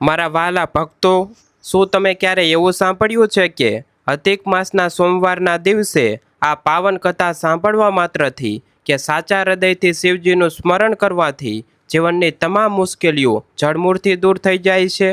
મારા વાલા ભક્તો, શું તમે ક્યારે એવું સાંભળ્યું છે કે અધિક માસના સોમવારના દિવસે આ પાવન કથા સાંભળવા માત્રથી કે સાચા હૃદયથી શિવજીનું સ્મરણ કરવાથી જીવનની તમામ મુશ્કેલીઓ જળમૂળથી દૂર થઈ જાય છે?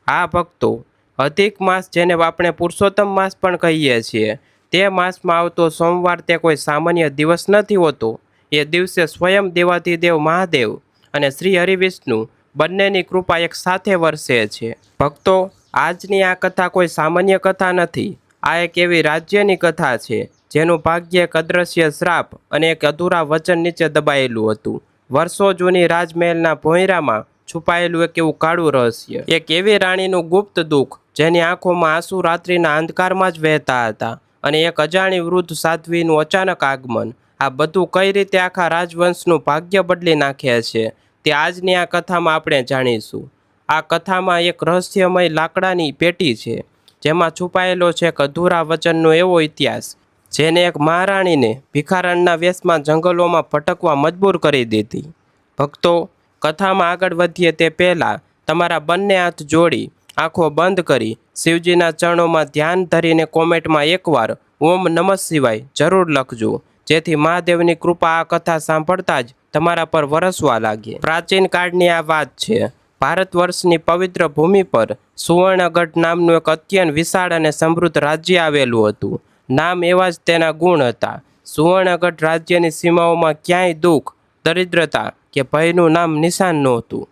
આ ભક્તો, અધિક માસ જેને આપણે પુરુષોત્તમ માસ પણ કહીએ છીએ, તે માસમાં આવતો સોમવાર તે કોઈ સામાન્ય દિવસ નથી હોતો। એ દિવસે સ્વયં દેવાધિદેવ મહાદેવ અને શ્રી હરિવિષ્ણુ બંનેની કૃપા એક સાથે વરસે છે। ભક્તો, આજની આ કથા કોઈ સામાન્ય કથા નથી। આ એક એવી રાજ્યની કથા છે જેનું ભાગ્ય એક અદ્રશ્ય શ્રાપ અને એક અધૂરા વચન નીચે દબાયેલું હતું। વર્ષો જૂની રાજમહેલના ભોંયરામાં છુપાયેલું એક એવું કાળું રહસ્ય, એક એવી રાણીનું ગુપ્ત દુઃખ જેની આંખોમાં આંસુ રાત્રિના અંધકારમાં જ વહેતા હતા, અને એક અજાણી વૃદ્ધ સાધ્વીનું અચાનક આગમન। આ બધું કઈ રીતે આખા રાજવંશનું ભાગ્ય બદલી નાખે છે તે આજની આ કથામાં આપણે જાણીશું। આ કથામાં એક રહસ્યમય લાકડાની પેટી છે જેમાં છુપાયેલો છે એક અધૂરા વચનનો એવો ઇતિહાસ જેને એક મહારાણીને ભિખારણના વેશમાં જંગલોમાં ભટકવા મજબૂર કરી દીધી। ભક્તો, કથામાં આગળ વધીએ તે પહેલાં તમારા બંને હાથ જોડી આંખો બંધ કરી શિવજીના ચરણોમાં ધ્યાન ધરીને કોમેન્ટમાં એકવાર ઓમ નમઃ શિવાય જરૂર લખજો, જેથી મહાદેવની કૃપા આ કથા સાંભળતા જ તમારા પર વરસવા લાગે। પ્રાચીન કાળની આ વાત છે। ભારત વર્ષની પવિત્ર ભૂમિ પર સુવર્ણગઢ નામનું એક અત્યંત વિશાળ અને સમૃદ્ધ રાજ્ય આવેલું હતું। નામ એવા જ તેના ગુણ હતા। સુવર્ણગઢ રાજ્યની સીમાઓમાં ક્યાંય દુઃખ, દરિદ્રતા કે ભયનું નામ નિશાન નહોતું।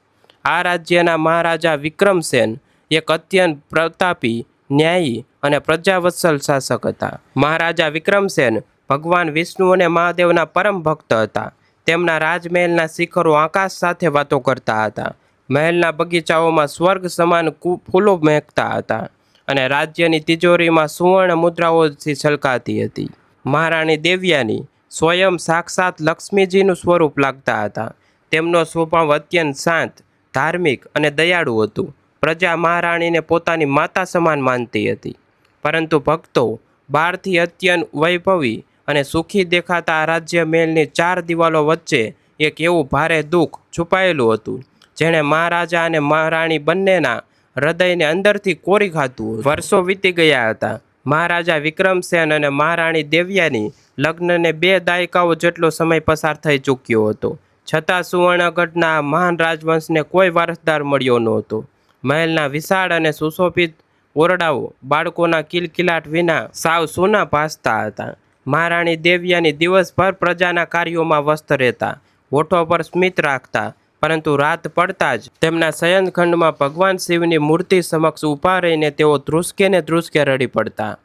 આ રાજ્યના મહારાજા વિક્રમસેન એક અત્યંત પ્રતાપી, ન્યાયી અને પ્રજાવત્સલ શાસક હતા। મહારાજા વિક્રમસેન ભગવાન વિષ્ણુ અને મહાદેવના પરમ ભક્ત હતા। તેમના રાજમહેલના શિખરો આકાશ સાથે વાતો કરતા હતા। મહેલના બગીચાઓમાં સ્વર્ગ સમાન ફૂલો મહેકતા હતા અને રાજ્યની તિજોરીમાં સુવર્ણ મુદ્રાઓથી છલકાતી હતી। મહારાણી દેવયાની સ્વયં સાક્ષાત લક્ષ્મીજીનું સ્વરૂપ લાગતા હતા। તેમનો સ્વભાવ અત્યંત શાંત, ધાર્મિક અને દયાળુ હતું। પ્રજા મહારાણીને પોતાની માતા સમાન માનતી હતી। પરંતુ ભક્તો, બહારથી અત્યંત વૈભવી અને સુખી દેખાતા આ રાજ્ય મહેલની 4 દિવાલો વચ્ચે એક એવું ભારે દુઃખ છુપાયેલું હતું જેણે મહારાજા અને મહારાણી બંનેના હૃદયને અંદરથી કોરી ખાતું। વર્ષો વીતી ગયા હતા। મહારાજા વિક્રમસેન અને મહારાણી દેવયાની લગ્નને 2 દાયકાઓ જેટલો સમય પસાર થઈ ચૂક્યો હતો, છતાં સુવર્ણગઢના મહાન રાજવંશને કોઈ વારસદાર મળ્યો નહોતો। મહેલના વિશાળ અને સુશોભિત ઓરડાઓ બાળકોના કિલકિલાટ વિના સાવ સૂના ભાસતા હતા। મહારાણી દેવયાની દિવસભર પ્રજાના કાર્યોમાં વ્યસ્ત રહેતા, હોઠો પર સ્મિત રાખતા, પરંતુ રાત પડતા જ તેમના શયનખંડમાં ભગવાન શિવની મૂર્તિ સમક્ષ ઊભા રહીને તેઓ ધ્રુસકે ને ધ્રુસકે રડી પડતા।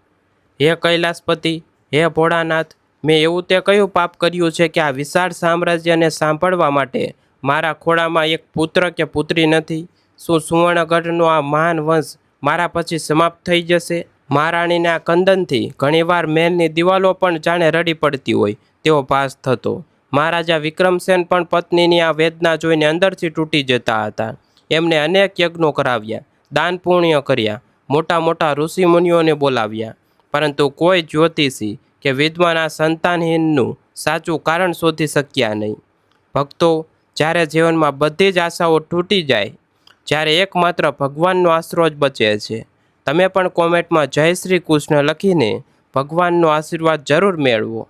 હે કૈલાસપતિ, હે ભોળાનાથ, મેં એવું તે કયું પાપ કર્યું છે કે આ વિશાળ સામ્રાજ્યને સાંભળવા માટે મારા ખોળામાં એક પુત્ર કે પુત્રી નથી? શું સુવર્ણગઢનો આ મહાન વંશ મારા પછી સમાપ્ત થઈ જશે? મહારાણીને આ કંદનથી ઘણીવાર મહેલની દિવાલો પણ જાણે રડી પડતી હોય તેવો ભાસ થતો। મહારાજા વિક્રમસેન પણ પત્નીની આ વેદના જોઈને અંદરથી તૂટી જતા હતા। એમને અનેક યજ્ઞો કરાવ્યા, દાન પુણ્ય કર્યા, મોટા મોટા ઋષિ મુનિઓને બોલાવ્યા, પરંતુ કોઈ જ્યોતિષી કે વિદ્વાન આ સંતાનહીનનું સાચું કારણ શોધી શક્યા નહીં। ભક્તો, જ્યારે જીવનમાં બધી જ આશાઓ તૂટી જાય, જ્યારે એકમાત્ર ભગવાનનો આશરો જ બચે છે, તમે પણ કોમેન્ટમાં જય શ્રી કૃષ્ણ લખીને ભગવાનનો આશીર્વાદ જરૂર મેળવો,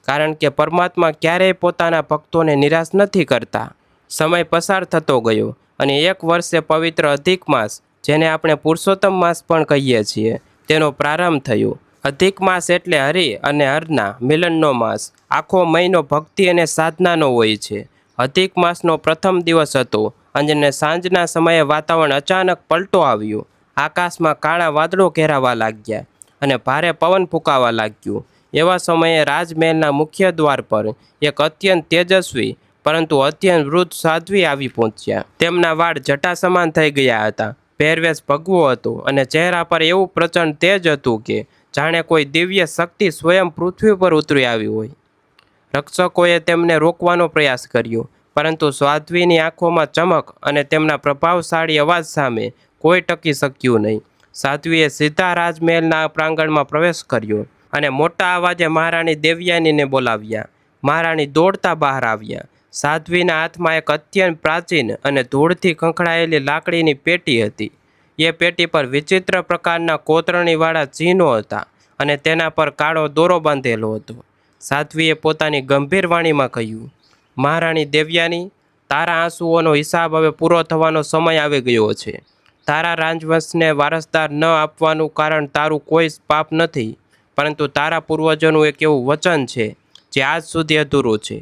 કારણ કે પરમાત્મા ક્યારેય પોતાના ભક્તોને નિરાશ નથી કરતા। સમય પસાર થતો ગયો અને 1 વર્ષે પવિત્ર અધિક માસ, જેને આપણે પુરુષોત્તમ માસ પણ કહીએ છીએ, તેનો પ્રારંભ થયો। અધિક માસ એટલે હરિ અને હરના મિલનનો માસ। આખો મહિનો ભક્તિ અને સાધનાનો હોય છે। અધિક માસનો પ્રથમ દિવસ હતો અને સાંજના સમયે વાતાવરણ અચાનક પલટો આવ્યો। આકાશમાં કાળા વાદળો ઘેરાવા લાગ્યા અને ભારે પવન ફૂંકાવા લાગ્યું। એવા સમયે રાજમહેલના મુખ્ય દ્વાર પર એક અત્યંત તેજસ્વી પરંતુ અત્યંત વૃદ્ધ સાધ્વી આવી પહોંચ્યા। તેમના વાળ જટા સમાન થઈ ગયા હતા, પહેરવેશ ભગવો હતો અને ચહેરા પર એવું પ્રચંડ તેજ હતું કે જાણે કોઈ દિવ્ય શક્તિ સ્વયં પૃથ્વી પર ઉતરી આવી હોય। રક્ષકોએ તેમને રોકવાનો પ્રયાસ કર્યો, પરંતુ સાધ્વીની આંખોમાં ચમક અને તેમના પ્રભાવશાળી અવાજ સામે કોઈ ટકી શક્યું નહીં। સાધ્વીએ સીધા રાજમહેલના પ્રાંગણમાં પ્રવેશ કર્યો અને મોટા અવાજે મહારાણી દેવયાનીને બોલાવ્યા। મહારાણી દોડતા બહાર આવ્યા। સાધ્વીના હાથમાં એક અત્યંત પ્રાચીન અને ધૂળથી ખંખડાયેલી લાકડીની પેટી હતી, એ પેટી પર વિચિત્ર પ્રકારના કોતરણીવાળા ચિહ્નો હતા અને તેના પર કાળો દોરો બાંધેલો હતો. સાધ્વીએ પોતાની ગંભીર વાણીમાં કહ્યું, મહારાણી દેવયાની, તારા આંસુઓનો હિસાબ હવે પૂરો થવાનો સમય આવી ગયો છે. તારા રાજવંશને વારસદાર ન આપવાનું કારણ તારું કોઈ પાપ નથી, પરંતુ તારા પૂર્વજોનું એક એવું વચન છે જે આજ સુધી અધૂરું છે.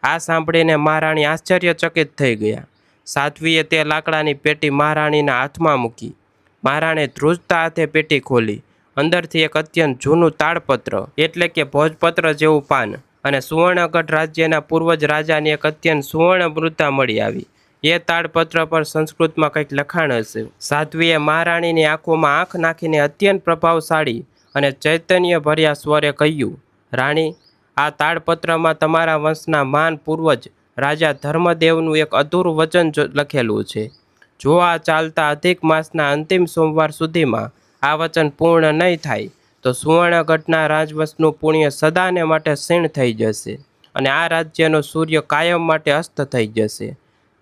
આ સાંભળીને મહારાણી આશ્ચર્યચકિત થઈ ગયા. સાધ્વીએ તે લાકડાની પેટી મહારાણીના હાથમાં મૂકી. મહારાણે ધ્રુજતા હાથે પેટી ખોલી. અંદરથી એક અત્યંત જૂનું તાડપત્ર એટલે કે ભોજપત્ર જેવું પાન અને સુવર્ણગઢ રાજ્યના પૂર્વજ રાજાની એક અત્યંત સુવર્ણ મૃત્તા મળી આવી. એ તાડપત્ર પર સંસ્કૃતમાં કંઈક લખાણ હશે. સાધ્વીએ મહારાણીની આંખોમાં આંખ નાખીને અત્યંત પ્રભાવશાળી અને ચૈતન્યભર્યા સ્વરે કહ્યું, રાણી, આ તાડપત્રમાં તમારા વંશના મહાન પૂર્વજ રાજા ધર્મદેવનું એક અધૂરું વચન લખેલું છે. જો આ ચાલતા અધિક માસના અંતિમ સોમવાર સુધીમાં આ વચન પૂર્ણ નહીં થાય તો સુવર્ણગઢના રાજવંશનું પુણ્ય સદાને માટે ક્ષીણ થઈ જશે અને આ રાજ્યનો સૂર્ય કાયમ માટે અસ્ત થઈ જશે.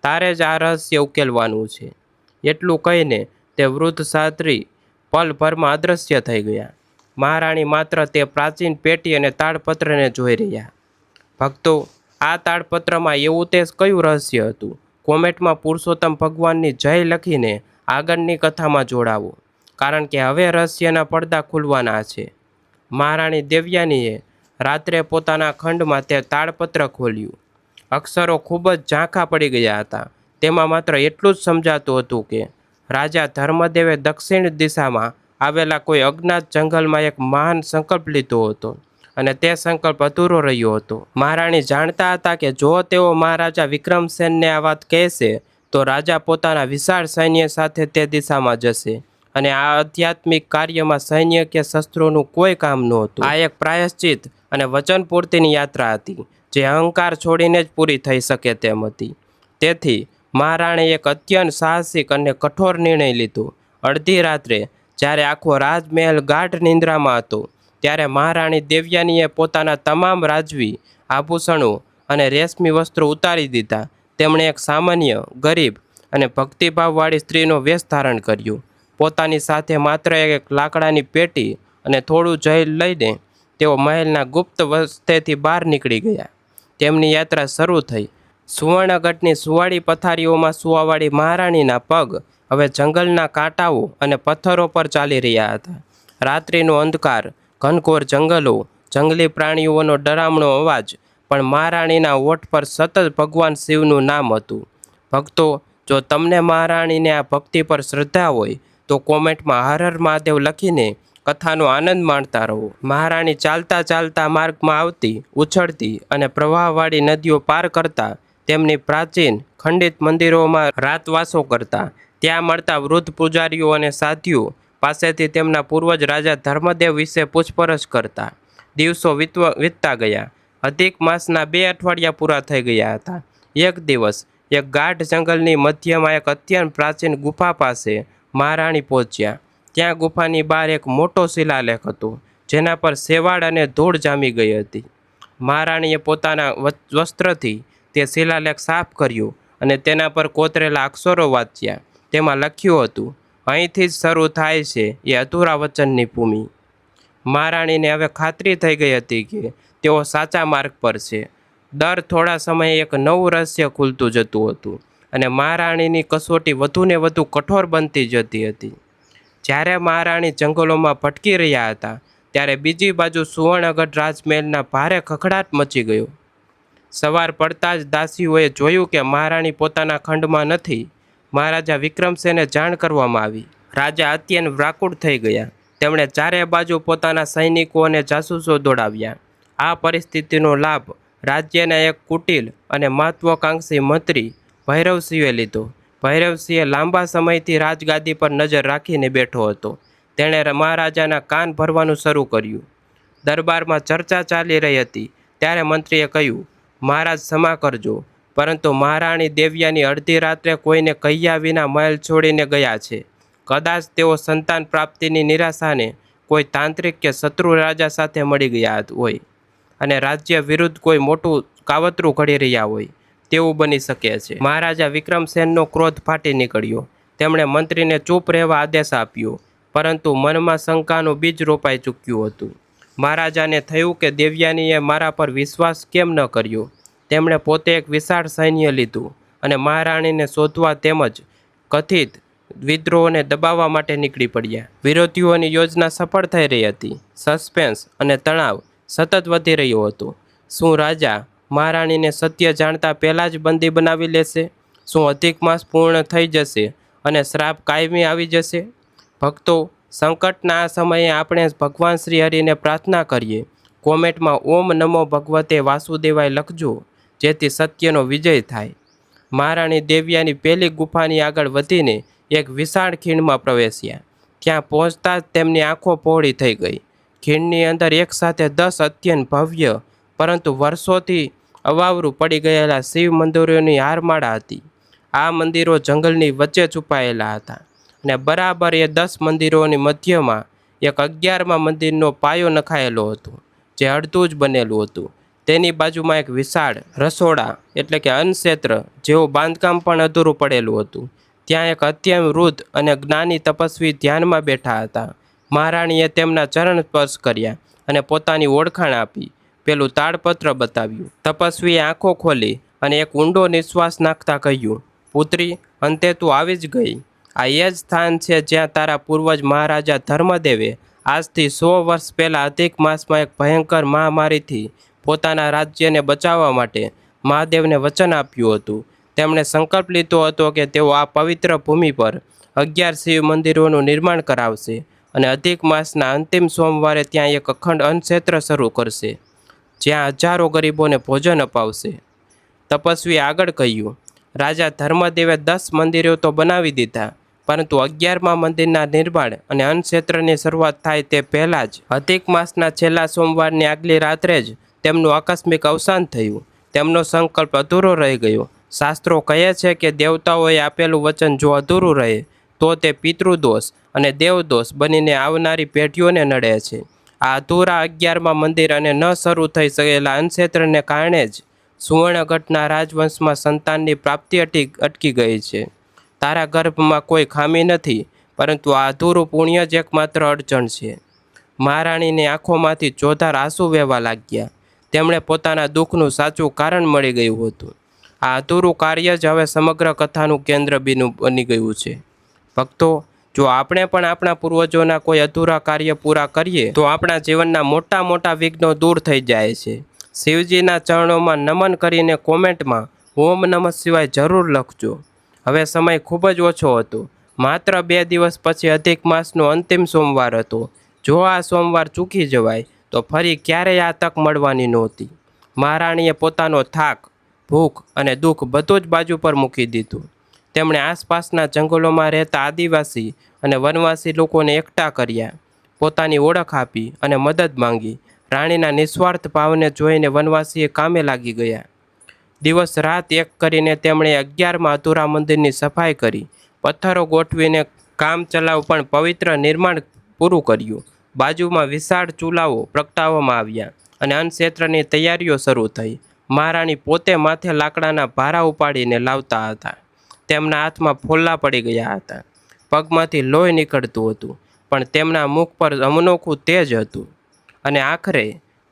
તારે જ આ રહસ્ય ઉકેલવાનું છે. એટલું કહીને તે વૃદ્ધ સાધ્વી પલભરમાં અદૃશ્ય થઈ ગયા. મહારાણી માત્ર તે પ્રાચીન પેટી અને તાડપત્રને જોઈ રહ્યા. ભક્તો, આ તાડપત્રમાં એવું તે કયું રહસ્ય હતું? કોમેન્ટમાં પુરુષોત્તમ ભગવાનની જય લખીને આગળની કથામાં જોડાવો, કારણ કે હવે રહસ્યના પડદા ખુલવાના છે. મહારાણી દેવયાનીએ રાત્રે પોતાના ખંડમાં તે તાડપત્ર ખોલ્યું. અક્ષરો ખૂબ જ ઝાંખા પડી ગયા હતા. તેમાં માત્ર એટલું જ સમજાતું હતું કે રાજા ધર્મદેવે દક્ષિણ દિશામાં આવેલા કોઈ અજ્ઞાત જંગલમાં એક મહાન સંકલ્પ લીધો હતો અને તે સંકલ્પ અધૂરો રહ્યો હતો. મહારાણી જાણતા હતા કે જો તેઓ મહારાજા વિક્રમસેનને આ વાત કહેશે તો રાજા પોતાના વિશાળ સૈન્ય સાથે તે દિશામાં જશે અને આ આધ્યાત્મિક કાર્યમાં સૈન્ય કે શસ્ત્રોનું કોઈ કામ નહોતું. આ એક પ્રાયશ્ચિત અને વચન પૂર્તિની યાત્રા હતી જે અહંકાર છોડીને જ પૂરી થઈ શકે તેમ હતી. તેથી મહારાણીએ એક અત્યંત સાહસિક અને કઠોર નિર્ણય લીધો. અડધી રાત્રે જ્યારે આખો રાજમહેલ ગાઢ નિંદ્રામાં હતો ત્યારે મહારાણી દેવયાનીએ પોતાના તમામ રાજવી આભૂષણો અને રેશમી વસ્ત્રો ઉતારી દીધા. તેમણે એક સામાન્ય, ગરીબ અને ભક્તિભાવવાળી સ્ત્રીનો વેશ ધારણ કર્યો. પોતાની સાથે માત્ર એક લાકડાની પેટી અને થોડું જળ લઈને તેઓ મહેલના ગુપ્ત વસ્તેથી બહાર નીકળી ગયા. તેમની યાત્રા શરૂ થઈ. સુવર્ણગઢની સુવાળી પથારીઓમાં સુવાવાળી મહારાણીના પગ હવે જંગલના કાંટાઓ અને પથ્થરો પર ચાલી રહ્યા હતા. રાત્રિનો અંધકાર, ઘનઘોર જંગલો, જંગલી પ્રાણીઓનો ડરામણો અવાજ, પણ મહારાણીના ઓઠ પર સતત ભગવાન શિવનું નામ હતું. ભક્તો, જો તમને મહારાણીને આ ભક્તિ પર શ્રદ્ધા હોય તો કોમેન્ટમાં હર હર મહાદેવ લખીને કથાનો આનંદ માણતા રહો. મહારાણી ચાલતા ચાલતા માર્ગમાં આવતી, ઉછળતી અને પ્રવાહવાળી નદીઓ પાર કરતા, તેમની પ્રાચીન ખંડિત મંદિરોમાં રાતવાસો કરતા, ત્યાં મળતા વૃદ્ધ પૂજારીઓ અને સાધ્વીઓ પાસેથી તેમના પૂર્વજ રાજા ધર્મદેવ વિશે પૂછપરછ કરતા. દિવસો વીતતા ગયા. અધિક માસના 2 અઠવાડિયા પૂરા થઈ ગયા હતા. એક દિવસ એક ગાઢ જંગલની મધ્યમાં એક અત્યંત પ્રાચીન ગુફા પાસે મહારાણી પહોંચ્યા. ત્યાં ગુફાની બહાર એક મોટો શિલાલેખ હતો જેના પર શેવાળ અને ધૂળ જામી ગઈ હતી. મહારાણીએ પોતાના વસ્ત્રથી તે શિલાલેખ સાફ કર્યો અને તેના પર કોતરેલા અક્ષરો વાંચ્યા. તેમાં લખ્યું હતું, અહીંથી જ શરૂ થાય છે એ અધૂરા વચનની ભૂમિ. મહારાણીને હવે ખાતરી થઈ ગઈ હતી કે તેઓ સાચા માર્ગ પર છે. દર થોડા સમયે એક નવું રહસ્ય ખુલતું જતું હતું અને મહારાણીની કસોટી વધુને વધુ કઠોર બનતી જતી હતી. જ્યારે મહારાણી જંગલોમાં ભટકી રહ્યા હતા ત્યારે બીજી બાજુ સુવર્ણગઢ રાજમહેલના ભારે ખખડાટ મચી ગયો. સવાર પડતા જ દાસીઓએ જોયું કે મહારાણી પોતાના ખંડમાં નથી. મહારાજા વિક્રમસેને જાણ કરવામાં આવી. રાજા અત્યંત વ્યાકુળ થઈ ગયા. તેમણે ચારે બાજુ પોતાના સૈનિકો અને જાસૂસો દોડાવ્યા. આ પરિસ્થિતિનો લાભ રાજ્યના એક કુટિલ અને મહત્વાકાંક્ષી મંત્રી ભૈરવસિંહે લીધો. ભૈરવસિંહે લાંબા સમયથી રાજગાદી પર નજર રાખીને બેઠો હતો. તેણે મહારાજાના કાન ભરવાનું શરૂ કર્યું. દરબારમાં ચર્ચા ચાલી રહી હતી ત્યારે મંત્રીએ કહ્યું, મહારાજ ક્ષમા કરજો, પરંતુ મહારાણી દેવયાની અડધી રાત્રે કોઈને કહ્યા વિના મહેલ છોડીને ગયા છે. કદાચ તેઓ સંતાન પ્રાપ્તિની નિરાશાને કોઈ તાંત્રિક કે શત્રુ રાજા સાથે મળી ગયા હોય અને રાજ્ય વિરુદ્ધ કોઈ મોટું કાવતરું ઘડી રહ્યા હોય તેવું બની શકે છે. મહારાજા વિક્રમસેનનો ક્રોધ ફાટી નીકળ્યો. તેમણે મંત્રીને ચૂપ રહેવા આદેશ આપ્યો, પરંતુ મનમાં શંકાનું બીજ રોપાઈ ચૂક્યું હતું. મહારાજાને થયું કે દેવયાનીએ મારા પર વિશ્વાસ કેમ ન કર્યો. તેમણે પોતે એક વિશાળ સૈન્ય લીધું અને મહારાણીને શોધવા તેમજ કથિત વિદ્રોહોને દબાવવા માટે નીકળી પડ્યા. વિરોધીઓની યોજના સફળ થઈ રહી હતી. સસ્પેન્સ અને તણાવ સતત વધી રહ્યો હતો. શું રાજા મહારાણીને સત્ય જાણતા પહેલાં જ બંદી બનાવી લેશે? શું અધિક માસ પૂર્ણ થઈ જશે અને શ્રાપ કાયમી આવી જશે? ભક્તો, સંકટના આ સમયે આપણે ભગવાન શ્રી હરિને પ્રાર્થના કરીએ. કોમેન્ટમાં ઓમ નમો ભગવતે વાસુદેવાય લખજો, જેથી સત્યનો વિજય થાય. મહારાણી દેવયાની પહેલી ગુફાની આગળ વધીને એક વિશાળ ખીણમાં પ્રવેશ્યા. ત્યાં પહોંચતા જ તેમની આંખો પહોળી થઈ ગઈ. ખીણની અંદર એક સાથે 10 અત્યંત ભવ્ય પરંતુ વર્ષોથી અવાવરું પડી ગયેલા શિવ મંદિરોની હારમાળા હતી. આ મંદિરો જંગલની વચ્ચે છુપાયેલા હતા અને બરાબર એ 10 મંદિરોની મધ્યમાં એક 11મા મંદિરનો પાયો નખાયેલો હતો, જે અડધું જ બનેલું હતું. તેની બાજુમાં એક વિશાળ રસોડા એટલે કે અન્નક્ષેત્ર જેવું બાંધકામ પણ અધૂરું પડેલું હતું. ત્યાં એક અત્યંત વૃદ્ધ અને જ્ઞાની તપસ્વી ધ્યાનમાં બેઠા હતા. મહારાણીએ તેમના ચરણ સ્પર્શ કર્યા અને પોતાની ઓળખાણ આપી. પેલું તાડપત્ર બતાવ્યું. તપસ્વીએ આંખો ખોલી અને એક ઊંડો નિશ્વાસ નાખતા કહ્યું, પુત્રી, અંતે તું આવી જ ગઈ. આ એ જ સ્થાન છે જ્યાં તારા પૂર્વજ મહારાજા ધર્મદેવે આજથી 100 વર્ષ પહેલાં અધિક માસમાં એક ભયંકર મહામારીથી પોતાના રાજ્યને બચાવવા માટે મહાદેવને વચન આપ્યું હતું. તેમણે સંકલ્પ લીધો હતો કે તેઓ આ પવિત્ર ભૂમિ પર 11 શિવ મંદિરોનું નિર્માણ કરાવશે અને અધિક માસના અંતિમ સોમવારે ત્યાં એક અખંડ અન્નક્ષેત્ર શરૂ કરશે, જ્યાં હજારો ગરીબોને ભોજન અપાવશે. તપસ્વીએ આગળ કહ્યું, રાજા ધર્મદેવે 10 મંદિરો તો બનાવી દીધા, પરંતુ 11મા મંદિરના નિર્માણ અને અન્નક્ષેત્રની શરૂઆત થાય તે પહેલાં જ અધિક માસના છેલ્લા સોમવારની આગલી રાત્રે જ તેમનું આકસ્મિક અવસાન થયું. તેમનો સંકલ્પ અધૂરો રહી ગયો. શાસ્ત્રો કહે છે કે દેવતાઓએ આપેલું વચન જો અધૂરું રહે તો તે પિતૃદોષ અને દેવદોષ બનીને આવનારી પેઢીઓને નડે છે. આ અધૂરા 11મા મંદિર અને ન શરૂ થઈ શકેલા અન્નક્ષેત્રને કારણે જ સુવર્ણગઢના રાજવંશમાં સંતાનની પ્રાપ્તિ અટકી ગઈ છે. તારા ગર્ભમાં કોઈ ખામી નથી, પરંતુ આ અધૂરું પુણ્ય જ એકમાત્ર અડચણ છે. મહારાણીની આંખોમાંથી ચોધાર આંસુ વહેવા લાગ્યા. તેમણે પોતાના દુઃખનું સાચું કારણ મળી ગયું હતું. આ અધૂરું કાર્ય જ હવે સમગ્ર કથાનું કેન્દ્ર બની ગયું છે. ભક્તો, જો આપણે પણ આપણા પૂર્વજોના કોઈ અધૂરા કાર્ય પૂરા કરીએ તો આપણા જીવનના મોટા મોટા વિઘ્નો દૂર થઈ જાય છે. શિવજીના ચરણોમાં નમન કરીને કોમેન્ટમાં ઓમ નમઃ શિવાય જરૂર લખજો. હવે સમય ખૂબ જ ઓછો હતો. માત્ર 2 દિવસ પછી અધિક માસનો અંતિમ સોમવાર હતો. જો આ સોમવાર ચૂકી જવાય તો ફરી ક્યારેય આ તક મળવાની નહોતી. મહારાણીએ પોતાનો થાક, ભૂખ અને દુઃખ બધું જ બાજુ પર મૂકી દીધું. તેમણે આસપાસના જંગલોમાં રહેતા આદિવાસી અને વનવાસી લોકોને એકઠા કર્યા. પોતાની ઓળખ આપી અને મદદ માંગી. રાણીના નિસ્વાર્થ ભાવને જોઈને વનવાસીએ કામે લાગી ગયા. દિવસ રાત એક કરીને તેમણે 11મા અધૂરા મંદિરની સફાઈ કરી. પથ્થરો ગોઠવીને કામ ચલાવ પણ પવિત્ર નિર્માણ પૂરું કર્યું. બાજુમાં વિશાળ ચૂલાઓ પ્રગટાવવામાં આવ્યા અને અન્નક્ષેત્રની તૈયારીઓ શરૂ થઈ. મહારાણી પોતે માથે લાકડાના ભારા ઉપાડીને લાવતા હતા. તેમના હાથમાં ફોલ્લા પડી ગયા હતા. પગમાંથી લોહી નીકળતું હતું, પણ તેમના મુખ પર અનોખું તેજ હતું. અને આખરે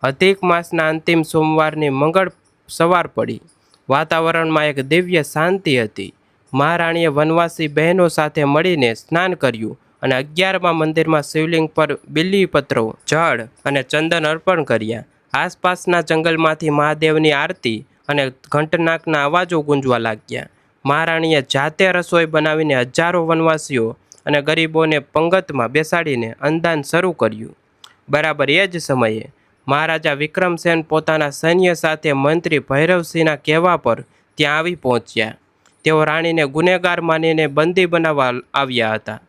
અધિક માસના અંતિમ સોમવારની મંગળ સવાર પડી. વાતાવરણમાં એક દિવ્ય શાંતિ હતી. મહારાણીએ વનવાસી બહેનો સાથે મળીને સ્નાન કર્યું અને 11મા મંદિરમાં શિવલિંગ પર બિલીપત્રો, જળ અને ચંદન અર્પણ કર્યા. આસપાસના જંગલમાંથી મહાદેવની આરતી અને ઘંટનાકના અવાજો ગુંજવા લાગ્યા. મહારાણીએ જાતે રસોઈ બનાવીને હજારો વનવાસીઓ અને ગરીબોને પંગતમાં બેસાડીને અન્નદાન શરૂ કર્યું. બરાબર એ જ સમયે મહારાજા વિક્રમસેન પોતાના સૈન્ય સાથે મંત્રી ભૈરવસિંહના કહેવા પર ત્યાં આવી પહોંચ્યા. તેઓ રાણીને ગુનેગાર માનીને બંદી બનાવવા આવ્યા હતા,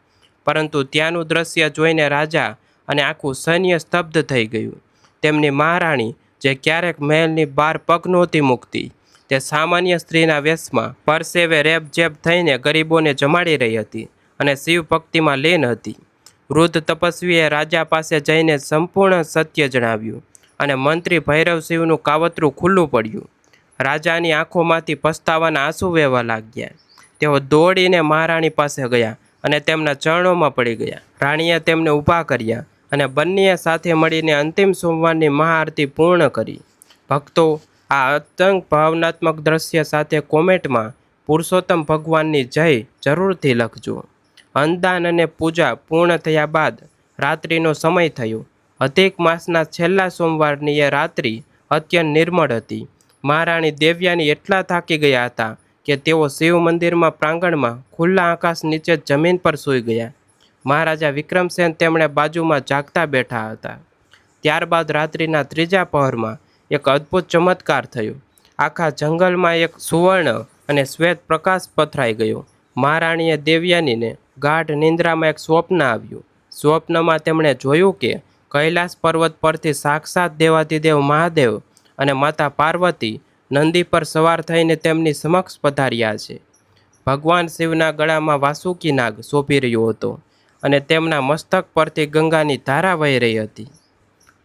પરંતુ ત્યાંનું દ્રશ્ય જોઈને રાજા અને આખું સૈન્ય સ્તબ્ધ થઈ ગયું. તેમની મહારાણી, જે ક્યારેક મહેલની બહાર પગ નહોતી મૂકતી, તે સામાન્ય સ્ત્રીના વેશમાં પરસેવે રેબઝેબ થઈને ગરીબોને જમાડી રહી હતી અને શિવ ભક્તિમાં લીન હતી. વૃદ્ધ તપસ્વીએ રાજા પાસે જઈને સંપૂર્ણ સત્ય જણાવ્યું અને મંત્રી ભૈરવસિંહનું કાવતરું ખુલ્લું પડ્યું. રાજાની આંખોમાંથી પસ્તાવાના આંસુ વહેવા લાગ્યા. તેઓ દોડીને મહારાણી પાસે ગયા અને તેમના ચરણોમાં પડી ગયા. રાણીએ તેમને ઊભા કર્યા અને બંનેએ સાથે મળીને અંતિમ સોમવારની મહાઆરતી પૂર્ણ કરી. ભક્તો, આ અત્યંત ભાવનાત્મક દ્રશ્ય સાથે કોમેન્ટમાં પુરુષોત્તમ ભગવાનની જય જરૂરથી લખજો. અન્નદાન અને પૂજા પૂર્ણ થયા બાદ રાત્રિનો સમય થયો. અધિક માસના છેલ્લા સોમવારની એ રાત્રિ અત્યંત નિર્મળ હતી. મહારાણી દેવયાની એટલા થાકી ગયા હતા કે તેઓ શિવ મંદિરમાં પ્રાંગણમાં ખુલ્લા આકાશ નીચે જમીન પર સૂઈ ગયા. મહારાજા વિક્રમસેન તેમણે બાજુમાં જાગતા બેઠા હતા. ત્યારબાદ રાત્રિના ત્રીજા પહરમાં એક અદ્ભુત ચમત્કાર થયો. આખા જંગલમાં એક સુવર્ણ અને શ્વેત પ્રકાશ પથરાઈ ગયો. મહારાણીએ દેવયાનીને ગાઢ નિંદ્રામાં એક સ્વપ્ન આવ્યું. સ્વપ્નમાં તેમણે જોયું કે કૈલાસ પર્વત પરથી સાક્ષાત દેવાધિદેવ મહાદેવ અને માતા પાર્વતી નંદી પર સવાર થઈને તેમની સમક્ષ પધાર્યા છે. ભગવાન શિવના ગળામાં વાસુકી નાગ શોભી રહ્યો હતો અને તેમના મસ્તક પરથી ગંગાની ધારા વહી રહી હતી.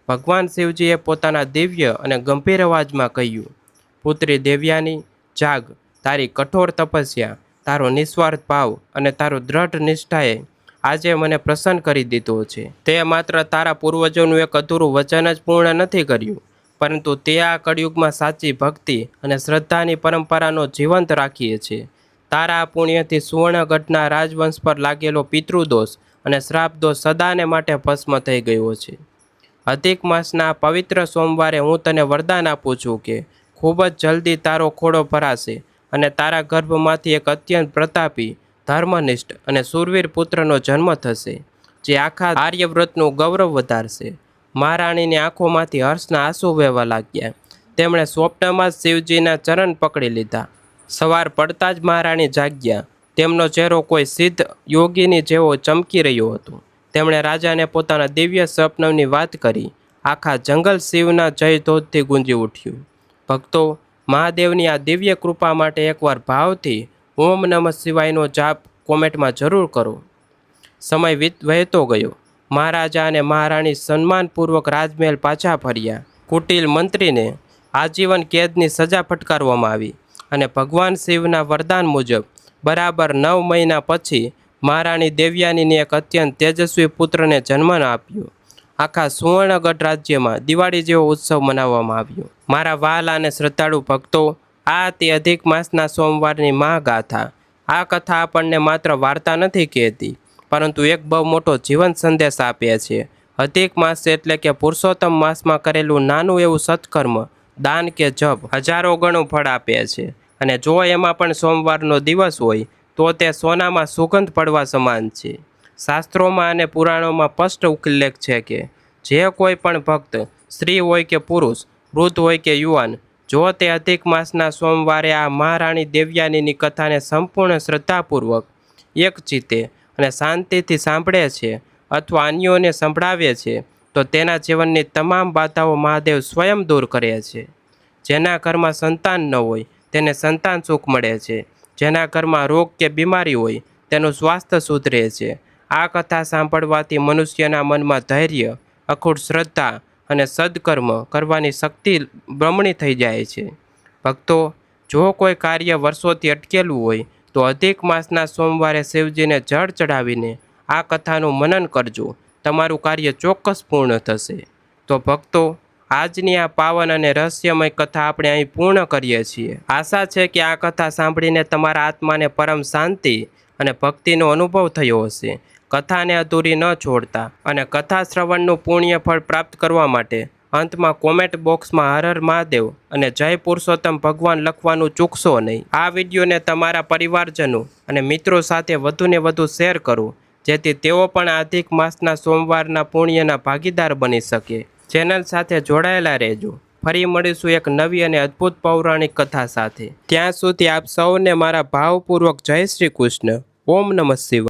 ભગવાન શિવજીએ પોતાના દિવ્ય અને ગંભીર અવાજમાં કહ્યું, પુત્રી દેવયાની, જાગ. તારી કઠોર તપસ્યા, તારો નિસ્વાર્થ ભાવ અને તારો દ્રઢ નિષ્ઠાએ આજે મને પ્રસન્ન કરી દીધો છે. તે માત્ર તારા પૂર્વજોનું એક અધૂરું વચન જ પૂર્ણ નથી કર્યું, પરંતુ તે આ કળિયુગમાં સાચી ભક્તિ અને શ્રદ્ધાની પરંપરાનો જીવંત રાખીએ છે. તારા પુણ્યથી સુવર્ણગઢના રાજવંશ પર લાગેલો પિતૃદોષ અને શ્રાપદોષ સદાને માટે ભસ્મ થઈ ગયો છે. અધિક માસના પવિત્ર સોમવારે હું તને વરદાન આપું છું કે ખૂબ જ જલ્દી તારો ખોળો ભરાશે અને તારા ગર્ભમાંથી એક અત્યંત પ્રતાપી, ધર્મનિષ્ઠ અને શૂરવીર પુત્રનો જન્મ થશે, જે આખા આર્યવ્રતનું ગૌરવ વધારશે. મહારાણીની આંખોમાંથી હર્ષના આંસુ વહેવા લાગ્યા. તેમણે સ્વપ્નમાં જ શિવજીના ચરણ પકડી લીધા. સવાર પડતા જ મહારાણી જાગ્યા. તેમનો ચહેરો કોઈ સિદ્ધ યોગીની જેવો ચમકી રહ્યો હતો. તેમણે રાજાને પોતાના દિવ્ય સ્વપ્નની વાત કરી. આખા જંગલ શિવના જયધોધથી ગુંજી ઉઠ્યું. ભક્તો, મહાદેવની આ દિવ્ય કૃપા માટે એકવાર ભાવથી ઓમ નમઃ શિવાયનો જાપ કોમેન્ટમાં જરૂર કરો. સમય વહેતો ગયો. મહારાજા અને મહારાણી સન્માનપૂર્વક રાજમહેલ પાછા ફર્યા. કુટિલ મંત્રીને આજીવન કેદની સજા ફટકારવામાં આવી અને ભગવાન શિવના વરદાન મુજબ બરાબર 9 મહિના પછી મહારાણી દેવયાનીને એક અત્યંત તેજસ્વી પુત્રને જન્મ આપ્યો. આખા સુવર્ણગઢ રાજ્યમાં દિવાળી જેવો ઉત્સવ મનાવવામાં આવ્યો. મારા વહાલા અને શ્રદ્ધાળુ ભક્તો, આ તે અધિક માસના સોમવારની મહાગાથા. આ કથા આપણને માત્ર વાર્તા નથી કહેતી, પરંતુ એક બહુ મોટો જીવન સંદેશ આપે છે. અધિક માસ એટલે કે પુરુષોત્તમ માસમાં કરેલું નાનું એવું સત્કર્મ, દાન કે જપ હજારો ગણું ફળ આપે છે. અને જો એમાં પણ સોમવારનો દિવસ હોય તો તે સોનામાં સુગંધ પડવા સમાન છે. શાસ્ત્રોમાં અને પુરાણોમાં સ્પષ્ટ ઉલ્લેખ છે કે જે કોઈ પણ ભક્ત, સ્ત્રી હોય કે પુરુષ, વૃદ્ધ હોય કે યુવાન, જો તે અધિક માસના સોમવારે આ મહારાણી દેવયાનીની કથાને સંપૂર્ણ શ્રદ્ધાપૂર્વક, એક ચિત્તે અને શાંતિથી સાંભળે છે અથવા અન્યોને સંભળાવે છે, તો તેના જીવનની તમામ બાધાઓ મહાદેવ સ્વયં દૂર કરે છે. જેના ઘરમાં સંતાન ન હોય તેને સંતાન સુખ મળે છે. જેના ઘરમાં રોગ કે બીમારી હોય તેનું સ્વાસ્થ્ય સુધરે છે. આ કથા સાંભળવાથી મનુષ્યના મનમાં ધૈર્ય, અખૂટ શ્રદ્ધા અને સદકર્મ કરવાની શક્તિ બમણી થઈ જાય છે. ભક્તો, જો કોઈ કાર્ય વર્ષોથી અટકેલું હોય તો અધિક માસના સોમવારે શિવજીને જળ ચડાવીને આ કથાનું મનન કરજો. તમારું કાર્ય ચોક્કસ પૂર્ણ થશે. તો ભક્તો, આજની આ પાવન અને રહસ્યમય કથા આપણે અહીં પૂર્ણ કરીએ છીએ. આશા છે કે આ કથા સાંભળીને તમારા આત્માને પરમ શાંતિ અને ભક્તિનો અનુભવ થયો હશે. કથાને અધૂરી ન છોડતા અને કથા શ્રવણનું પુણ્ય ફળ પ્રાપ્ત કરવા માટે અંતમાં કોમેન્ટ બોક્સમાં હર હર મહાદેવ અને જય પુરુષોત્તમ ભગવાન લખવાનું ચૂકશો નહીં. આ વિડીયોને તમારા પરિવારજનો અને મિત્રો સાથે વધુને વધુ શેર કરો, જેથી તેઓ પણ અધિક માસના સોમવારના પુણ્યના ભાગીદાર બની શકે. ચેનલ સાથે જોડાયેલા રહેજો. ફરી મળીશું એક નવી અને અદ્ભુત પૌરાણિક કથા સાથે. ત્યાં સુધી આપ સૌને મારા ભાવપૂર્વક જય શ્રી કૃષ્ણ. ઓમ નમઃ શિવાય.